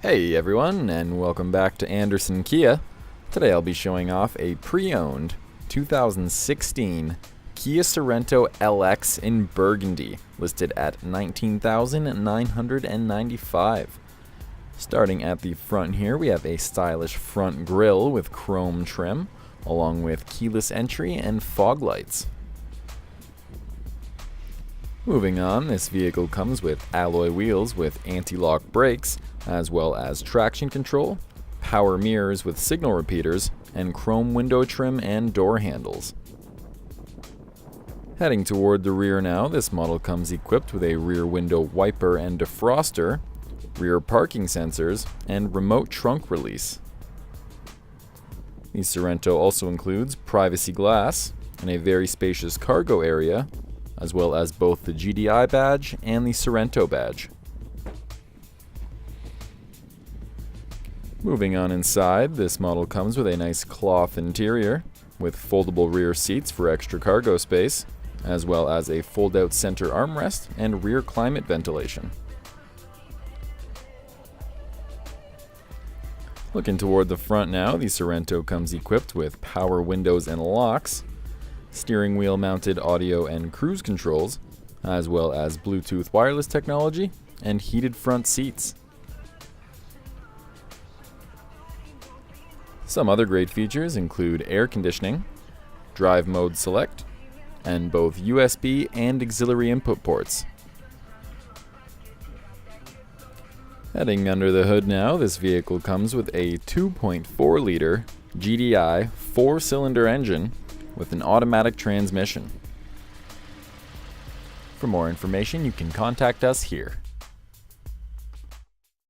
Hey everyone, and welcome back to Anderson Kia. Today I'll be showing off a pre-owned 2016 Kia Sorento LX in burgundy, listed at $19,995. Starting at the front here, we have a stylish front grille with chrome trim, along with keyless entry and fog lights. Moving on, this vehicle comes with alloy wheels with anti-lock brakes, as well as traction control, power mirrors with signal repeaters, and chrome window trim and door handles. Heading toward the rear now, this model comes equipped with a rear window wiper and defroster, rear parking sensors, and remote trunk release. The Sorento also includes privacy glass and a very spacious cargo area, as well as both the GDI badge and the Sorento badge. Moving on inside, this model comes with a nice cloth interior with foldable rear seats for extra cargo space, as well as a fold-out center armrest and rear climate ventilation. Looking toward the front now, the Sorento comes equipped with power windows and locks, steering wheel mounted audio and cruise controls, as well as Bluetooth wireless technology and heated front seats. Some other great features include air conditioning, drive mode select, and both USB and auxiliary input ports. Heading under the hood now, this vehicle comes with a 2.4-liter GDI 4-cylinder engine with an automatic transmission. For more information, you can contact us here.